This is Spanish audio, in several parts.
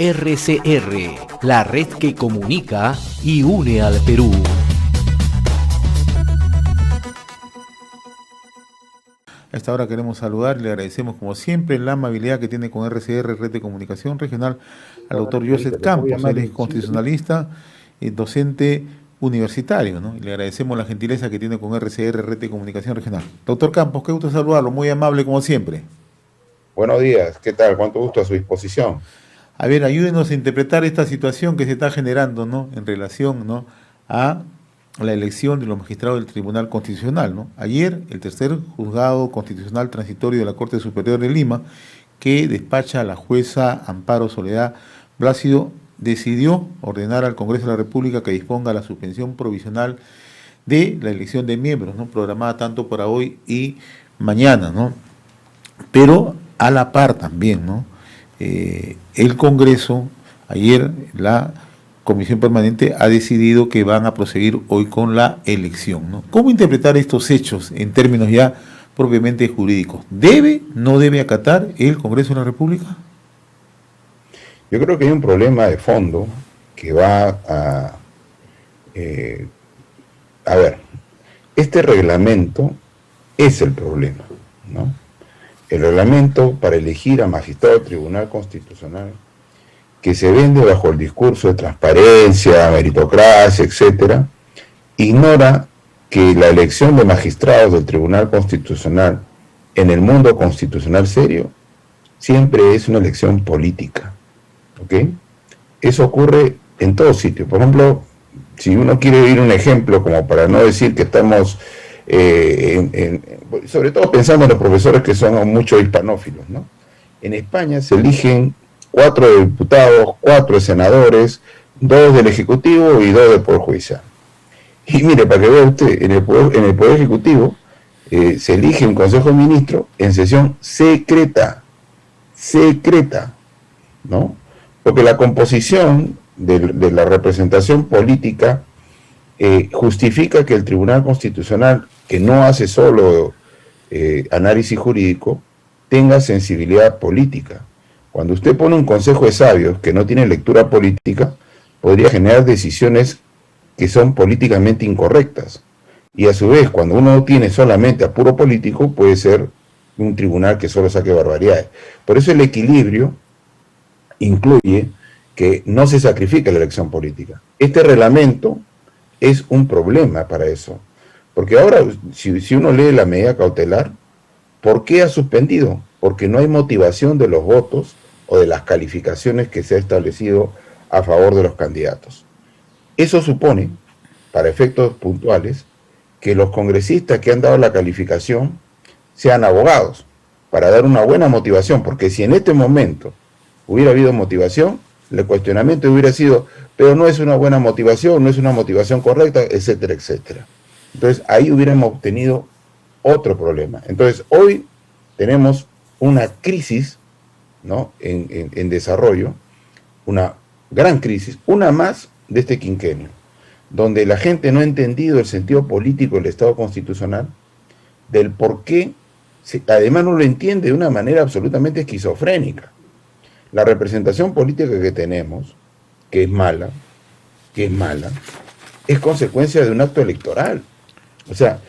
RCR, la red que comunica y une al Perú. A esta hora queremos saludar y le agradecemos como siempre la amabilidad que tiene con RCR, Red de Comunicación Regional, al doctor Joseph Campos. Él es constitucionalista y docente universitario, ¿no? Y le agradecemos la gentileza que tiene con RCR, Red de Comunicación Regional. Doctor Campos, qué gusto saludarlo, muy amable como siempre. Buenos días, ¿qué tal? Cuánto gusto a su disposición. A ver, ayúdenos a interpretar esta situación que se está generando, ¿no? En relación, ¿no?, a la elección de los magistrados del Tribunal Constitucional, ¿no? Ayer, el tercer juzgado constitucional transitorio de la Corte Superior de Lima, que despacha a la jueza Amparo Soledad Blácido, decidió ordenar al Congreso de la República que disponga la suspensión provisional de la elección de miembros, ¿no?, programada tanto para hoy y mañana, ¿no? Pero a la par también, ¿no?, el Congreso, ayer la Comisión Permanente ha decidido que van a proseguir hoy con la elección, ¿no? ¿Cómo interpretar estos hechos en términos ya propiamente jurídicos? ¿Debe, no debe acatar el Congreso de la República? Yo creo que hay un problema de fondo que va a ver, este reglamento es el problema, ¿no? El reglamento para elegir a magistrado del Tribunal Constitucional, que se vende bajo el discurso de transparencia, meritocracia, etcétera, ignora que la elección de magistrados del Tribunal Constitucional en el mundo constitucional serio siempre es una elección política, ¿ok? Eso ocurre en todos sitios. Por ejemplo, si uno quiere ir un ejemplo, como para no decir que estamos, sobre todo pensando en los profesores que son muchos hispanófilos, ¿no? En España se eligen 4 diputados, 4 senadores, 2 del Ejecutivo y 2 del Poder Judicial. Y mire, para que vea usted, en el Poder Ejecutivo se elige un Consejo de Ministros en sesión secreta, ¿no? Porque la composición de la representación política justifica que el Tribunal Constitucional, que no hace solo análisis jurídico, tenga sensibilidad política. Cuando usted pone un consejo de sabios que no tiene lectura política, podría generar decisiones que son políticamente incorrectas. Y a su vez, cuando uno tiene solamente apuro político, puede ser un tribunal que solo saque barbaridades. Por eso el equilibrio incluye que no se sacrifique la elección política. Este reglamento es un problema para eso. Porque ahora, si uno lee la medida cautelar, ¿por qué ha suspendido? Porque no hay motivación de los votos o de las calificaciones que se ha establecido a favor de los candidatos. Eso supone, para efectos puntuales, que los congresistas que han dado la calificación sean abogados, para dar una buena motivación, porque si en este momento hubiera habido motivación, el cuestionamiento hubiera sido, pero no es una buena motivación, no es una motivación correcta, etcétera, etcétera. Entonces ahí hubiéramos tenido otro problema. Entonces hoy tenemos una crisis, ¿no?, en desarrollo, una gran crisis, una más de este quinquenio, donde la gente no ha entendido el sentido político del Estado constitucional, del por qué, además no lo entiende de una manera absolutamente esquizofrénica. La representación política que tenemos, que es mala, es consecuencia de un acto electoral. O sea,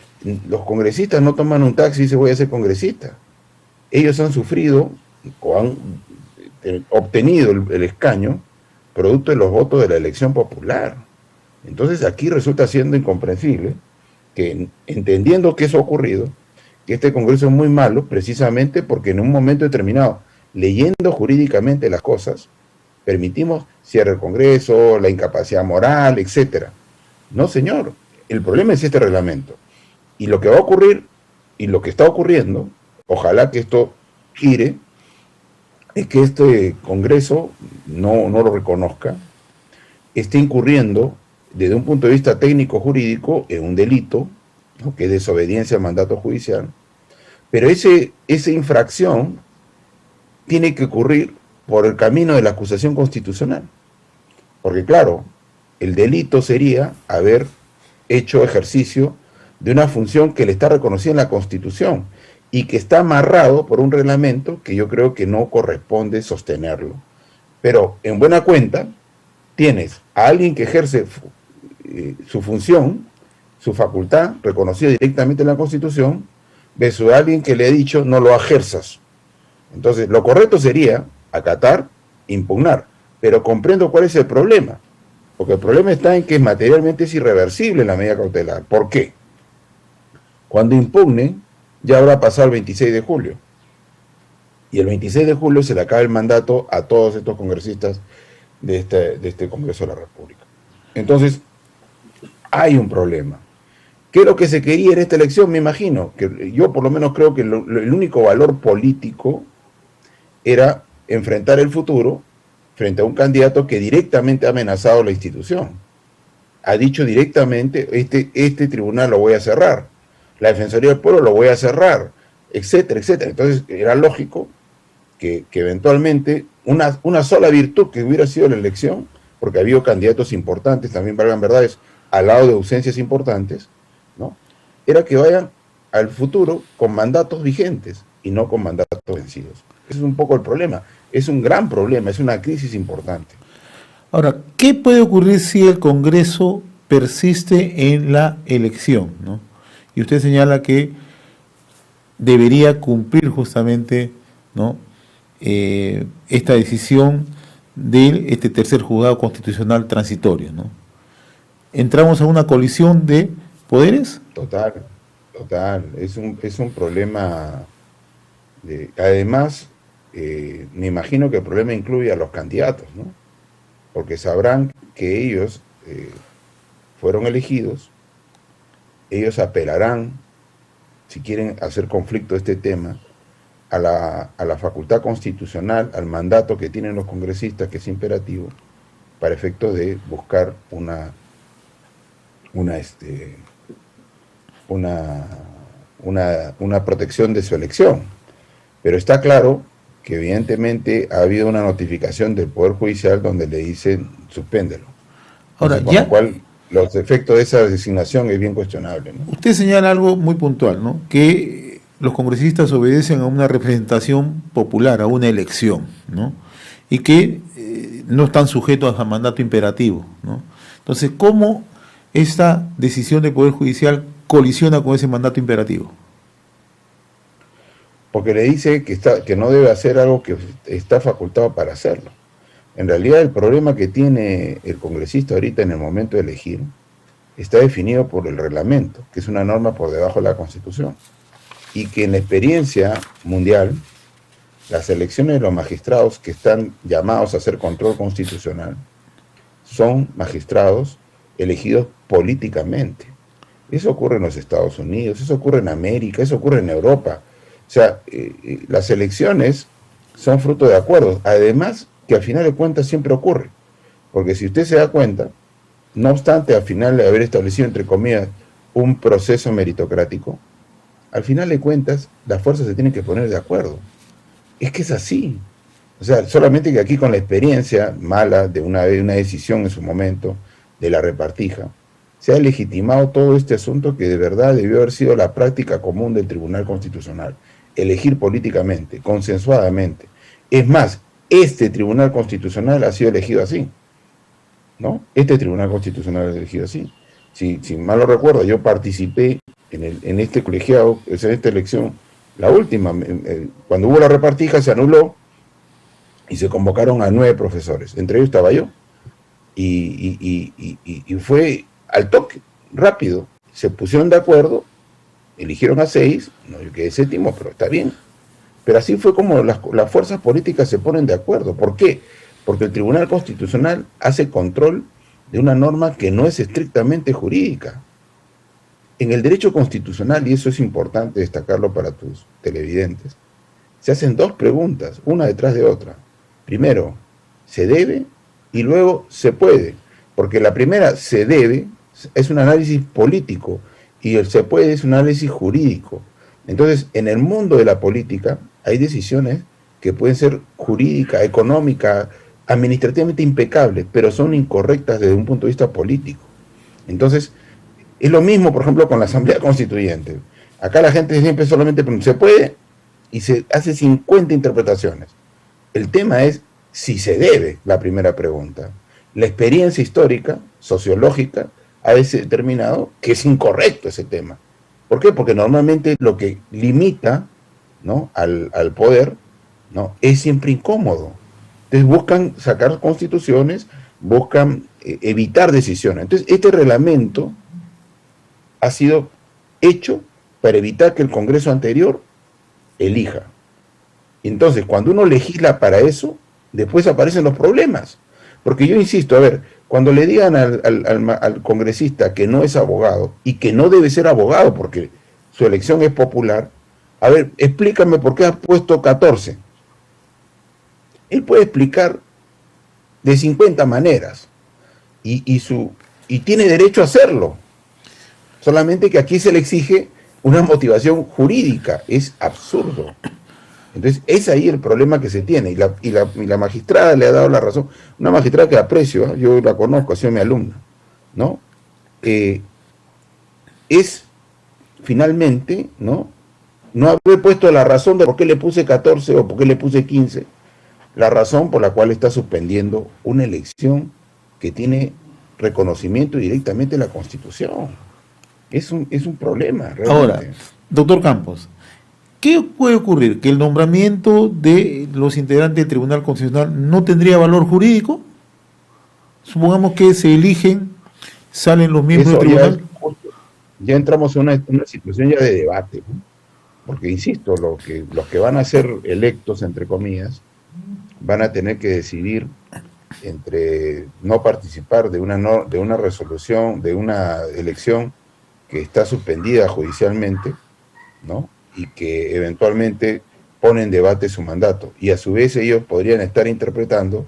los congresistas no toman un taxi y dicen voy a ser congresista. Ellos han sufrido o han obtenido el escaño producto de los votos de la elección popular. Entonces aquí resulta siendo incomprensible que, entendiendo que eso ha ocurrido, que este Congreso es muy malo precisamente porque en un momento determinado, leyendo jurídicamente las cosas, permitimos cierre del Congreso, la incapacidad moral, etcétera. No, señor, el problema es este reglamento. Y lo que va a ocurrir, y lo que está ocurriendo, ojalá que esto gire, es que este Congreso no lo reconozca, esté incurriendo desde un punto de vista técnico-jurídico en un delito, ¿no?, que es desobediencia al mandato judicial, pero esa infracción tiene que ocurrir por el camino de la acusación constitucional. Porque claro, el delito sería haber hecho ejercicio de una función que le está reconocida en la Constitución y que está amarrado por un reglamento que yo creo que no corresponde sostenerlo. Pero en buena cuenta tienes a alguien que ejerce su función, su facultad, reconocida directamente en la Constitución, versus a alguien que le ha dicho no lo ejerzas. Entonces, lo correcto sería acatar, impugnar, pero comprendo cuál es el problema, porque el problema está en que materialmente es irreversible la medida cautelar. ¿Por qué? Cuando impugnen, ya habrá pasado el 26 de julio, y el 26 de julio se le acaba el mandato a todos estos congresistas de este Congreso de la República. Entonces, hay un problema. ¿Qué es lo que se quería en esta elección? Me imagino, que yo por lo menos creo que el único valor político era enfrentar el futuro frente a un candidato que directamente ha amenazado la institución. Ha dicho directamente, este tribunal lo voy a cerrar, la Defensoría del Pueblo lo voy a cerrar, etcétera, etcétera. Entonces era lógico que eventualmente una sola virtud que hubiera sido la elección, porque había candidatos importantes, también valgan verdades, al lado de ausencias importantes, ¿no? Era que vayan al futuro con mandatos vigentes y no con mandatos vencidos. Ese es un poco el problema. Es un gran problema, es una crisis importante. Ahora, ¿qué puede ocurrir si el Congreso persiste en la elección, ¿no? Y usted señala que debería cumplir justamente, ¿no?, esta decisión de este tercer juzgado constitucional transitorio, ¿no? ¿Entramos a una colisión de poderes? Total. Es un problema. Además, me imagino que el problema incluye a los candidatos, ¿no? Porque sabrán que ellos fueron elegidos, ellos apelarán, si quieren hacer conflicto de este tema, a la facultad constitucional, al mandato que tienen los congresistas, que es imperativo, para efectos de buscar una protección de su elección. Pero está claro que evidentemente ha habido una notificación del Poder Judicial donde le dicen suspéndelo. Ahora, con lo cual los efectos de esa designación es bien cuestionable, ¿no? Usted señala algo muy puntual, ¿no?, que los congresistas obedecen a una representación popular, a una elección, ¿no?, y que no están sujetos a mandato imperativo, ¿no? Entonces, ¿cómo esta decisión del Poder Judicial colisiona con ese mandato imperativo? Porque le dice que no debe hacer algo que está facultado para hacerlo. En realidad, el problema que tiene el congresista ahorita en el momento de elegir está definido por el reglamento, que es una norma por debajo de la Constitución. Y que en la experiencia mundial, las elecciones de los magistrados que están llamados a hacer control constitucional son magistrados elegidos políticamente. Eso ocurre en los Estados Unidos, eso ocurre en América, eso ocurre en Europa. O sea, las elecciones son fruto de acuerdos. Además, que al final de cuentas siempre ocurre. Porque si usted se da cuenta, no obstante al final de haber establecido, entre comillas, un proceso meritocrático, al final de cuentas las fuerzas se tienen que poner de acuerdo. Es que es así. O sea, solamente que aquí con la experiencia mala de una decisión en su momento de la repartija, se ha legitimado todo este asunto que de verdad debió haber sido la práctica común del Tribunal Constitucional. Elegir políticamente, consensuadamente. Es más, este Tribunal Constitucional ha sido elegido así, ¿no? Este Tribunal Constitucional ha elegido así. Si mal no recuerdo, yo participé en este colegiado, en esta elección, la última, cuando hubo la repartija se anuló y se convocaron a 9 profesores, entre ellos estaba yo, y fue al toque, rápido, se pusieron de acuerdo, eligieron a 6, no, yo quedé séptimo, pero está bien. Pero así fue como las fuerzas políticas se ponen de acuerdo. ¿Por qué? Porque el Tribunal Constitucional hace control de una norma que no es estrictamente jurídica. En el derecho constitucional, y eso es importante destacarlo para tus televidentes, se hacen 2 preguntas, una detrás de otra. Primero, ¿se debe? Y luego, ¿se puede? Porque la primera, se debe, es un análisis político, y el se puede es un análisis jurídico. Entonces, en el mundo de la política hay decisiones que pueden ser jurídicas, económicas, administrativamente impecables, pero son incorrectas desde un punto de vista político. Entonces, es lo mismo, por ejemplo, con la Asamblea Constituyente. Acá la gente siempre solamente pregunta, ¿se puede? Y se hace 50 interpretaciones. El tema es si se debe, la primera pregunta. La experiencia histórica, sociológica, ha determinado que es incorrecto ese tema. ¿Por qué? Porque normalmente lo que limita, ¿no?, al poder, ¿no?, es siempre incómodo. Entonces buscan sacar constituciones, buscan evitar decisiones. Entonces este reglamento ha sido hecho para evitar que el Congreso anterior elija. Entonces, cuando uno legisla para eso, después aparecen los problemas. Porque yo insisto, a ver, cuando le digan al congresista que no es abogado y que no debe ser abogado porque su elección es popular, a ver, explícame por qué has puesto 14. Él puede explicar de 50 maneras y tiene derecho a hacerlo. Solamente que aquí se le exige una motivación jurídica. Es absurdo. Entonces, es ahí el problema que se tiene. Y la magistrada le ha dado la razón. Una magistrada que aprecio, yo la conozco, ha sido mi alumna, ¿no? Es finalmente, ¿no?, no haber puesto la razón de por qué le puse 14 o por qué le puse 15, la razón por la cual está suspendiendo una elección que tiene reconocimiento directamente en la Constitución. Es un problema, realmente. Ahora, doctor Campos, ¿qué puede ocurrir? ¿Que el nombramiento de los integrantes del Tribunal Constitucional no tendría valor jurídico? Supongamos que se eligen, salen los miembros del tribunal. Ya entramos en una situación ya de debate, ¿no? Porque, insisto, los que van a ser electos, entre comillas, van a tener que decidir entre no participar de una resolución, de una elección que está suspendida judicialmente, ¿no?, y que eventualmente pone en debate su mandato. Y a su vez ellos podrían estar interpretando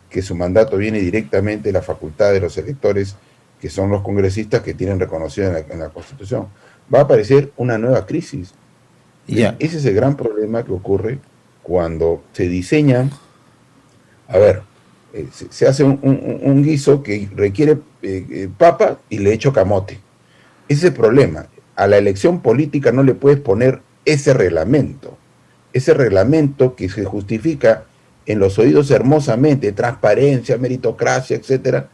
que su mandato viene directamente de la facultad de los electores, que son los congresistas que tienen reconocido en la Constitución. Va a aparecer una nueva crisis. Ya. Ese es el gran problema que ocurre cuando se diseñan, a ver, se hace un guiso que requiere papa y le echo camote. Ese es el problema. A la elección política no le puedes poner ese reglamento que se justifica en los oídos hermosamente, transparencia, meritocracia, etcétera,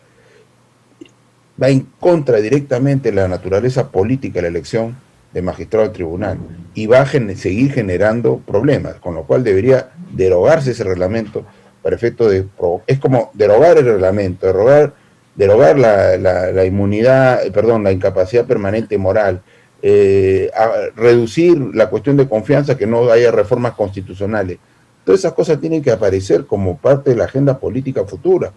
va en contra directamente de la naturaleza política de la elección de magistrado del tribunal y va a seguir generando problemas, con lo cual debería derogarse ese reglamento para efecto de... Es como derogar el reglamento, derogar la inmunidad, perdón, la incapacidad permanente moral, a reducir la cuestión de confianza, que no haya reformas constitucionales. Todas esas cosas tienen que aparecer como parte de la agenda política futura,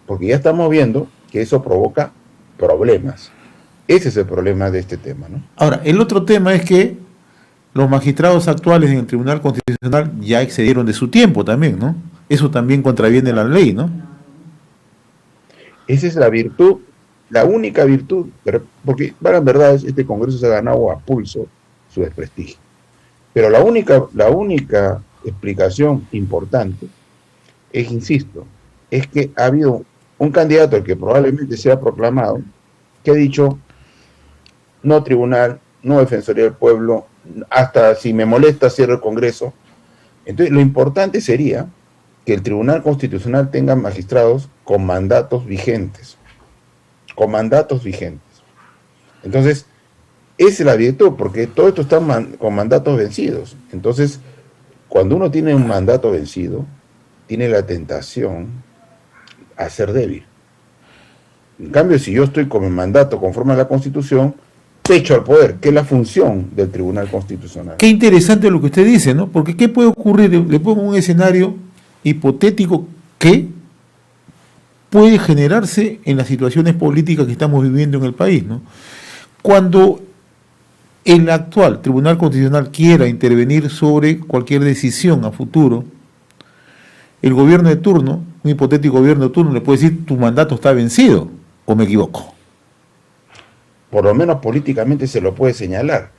porque ya estamos viendo que eso provoca problemas. Ese es el problema de este tema, ¿no? Ahora, el otro tema es que los magistrados actuales en el Tribunal Constitucional ya excedieron de su tiempo también, ¿no? Eso también contraviene la ley, ¿no? Esa es la virtud, la única virtud, porque, para en verdad, este Congreso se ha ganado a pulso su desprestigio. Pero la única explicación importante es, insisto, es que ha habido un candidato, el que probablemente sea proclamado, que ha dicho: no tribunal, no defensoría del pueblo, hasta si me molesta cierro el Congreso. Entonces, lo importante sería que el Tribunal Constitucional tenga magistrados con mandatos vigentes. Con mandatos vigentes. Entonces, esa es la virtud, porque todo esto está con mandatos vencidos. Entonces, cuando uno tiene un mandato vencido, tiene la tentación a ser débil. En cambio, si yo estoy con mi mandato conforme a la Constitución, pecho al poder, que es la función del Tribunal Constitucional. Qué interesante lo que usted dice, ¿no? Porque ¿qué puede ocurrir? Le pongo un escenario hipotético que puede generarse en las situaciones políticas que estamos viviendo en el país, ¿no? Cuando el actual Tribunal Constitucional quiera intervenir sobre cualquier decisión a futuro, el gobierno de turno, un hipotético gobierno de turno, le puede decir: tu mandato está vencido, ¿o me equivoco? Por lo menos políticamente se lo puede señalar.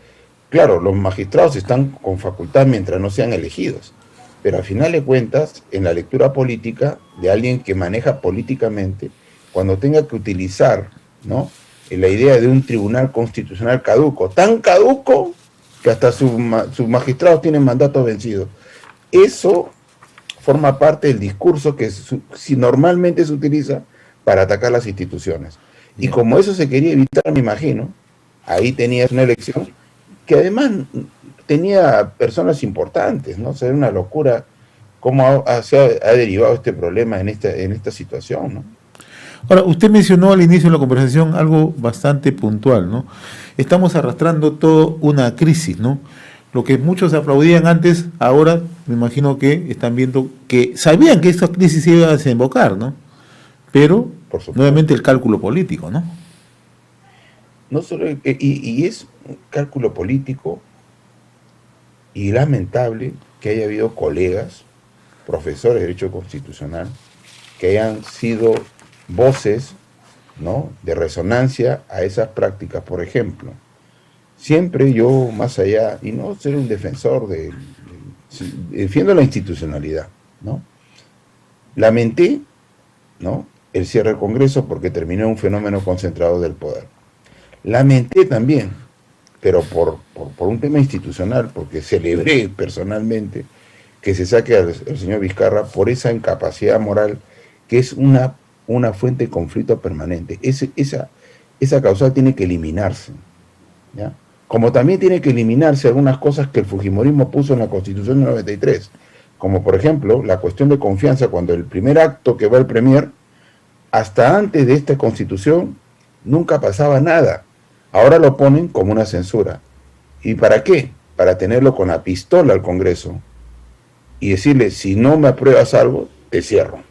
Claro, los magistrados están con facultad mientras no sean elegidos, pero al final de cuentas, en la lectura política de alguien que maneja políticamente, cuando tenga que utilizar, ¿no?, la idea de un tribunal constitucional caduco, tan caduco que hasta sus magistrados tienen mandatos vencidos, eso forma parte del discurso que si normalmente se utiliza para atacar las instituciones. Y como eso se quería evitar, me imagino, ahí tenías una elección que además tenía personas importantes, ¿no? O sea, era una locura cómo se ha derivado este problema en esta situación, ¿no? Ahora, usted mencionó al inicio de la conversación algo bastante puntual, ¿no? Estamos arrastrando toda una crisis, ¿no? Lo que muchos aplaudían antes, ahora me imagino que están viendo que sabían que esta crisis iba a desembocar, ¿no? Pero nuevamente el cálculo político, ¿no? No solo, y es un cálculo político y lamentable que haya habido colegas, profesores de Derecho Constitucional, que hayan sido voces, ¿no?, de resonancia a esas prácticas. Por ejemplo, siempre yo, más allá, y no ser un defensor defiendo la institucionalidad, ¿no? Lamenté, ¿no?, el cierre del Congreso porque terminó un fenómeno concentrado del poder. Lamenté también, pero por un tema institucional, porque celebré personalmente que se saque al señor Vizcarra por esa incapacidad moral que es una fuente de conflicto permanente. Esa causal tiene que eliminarse, ¿ya? Como también tiene que eliminarse algunas cosas que el fujimorismo puso en la Constitución del 93, como por ejemplo la cuestión de confianza, cuando el primer acto que va el Premier, hasta antes de esta Constitución nunca pasaba nada. Ahora lo ponen como una censura. ¿Y para qué? Para tenerlo con la pistola al Congreso y decirle, si no me apruebas algo, te cierro.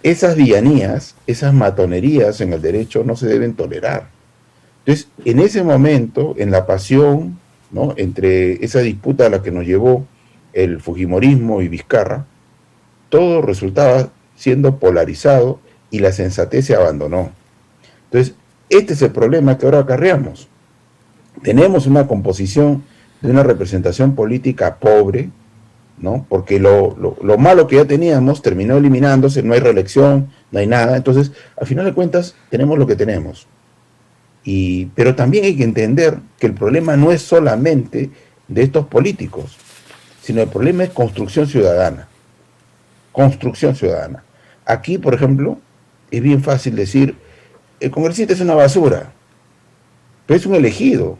Esas villanías, esas matonerías en el derecho no se deben tolerar. Entonces, en ese momento, en la pasión, ¿no?, entre esa disputa a la que nos llevó el fujimorismo y Vizcarra, todo resultaba siendo polarizado y la sensatez se abandonó. Entonces, este es el problema que ahora acarreamos. Tenemos una composición de una representación política pobre, ¿no?, porque lo malo que ya teníamos terminó eliminándose, no hay reelección, no hay nada. Entonces, al final de cuentas, tenemos lo que tenemos. Pero también hay que entender que el problema no es solamente de estos políticos, sino el problema es construcción ciudadana. Construcción ciudadana. Aquí, por ejemplo, es bien fácil decir, el congresista es una basura, pero es un elegido.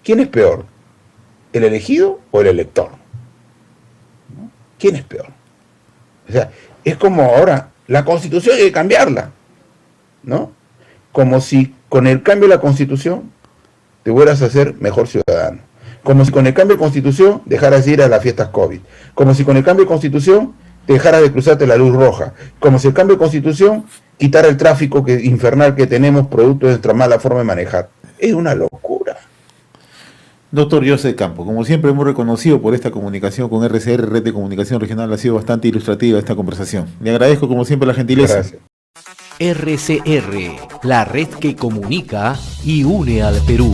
¿Quién es peor? ¿El elegido o el elector? ¿No? ¿Quién es peor? O sea, es como ahora, la Constitución hay que cambiarla, ¿no? Como si con el cambio de la Constitución te fueras a ser mejor ciudadano. Como si con el cambio de Constitución dejaras de ir a las fiestas COVID. Como si con el cambio de Constitución te dejaras de cruzarte la luz roja. Como si el cambio de Constitución quitara el tráfico infernal que tenemos producto de nuestra mala forma de manejar. Es una locura. Doctor Joseph Campo, como siempre hemos reconocido por esta comunicación con RCR, Red de Comunicación Regional, ha sido bastante ilustrativa esta conversación. Le agradezco como siempre la gentileza. Gracias. RCR, la red que comunica y une al Perú.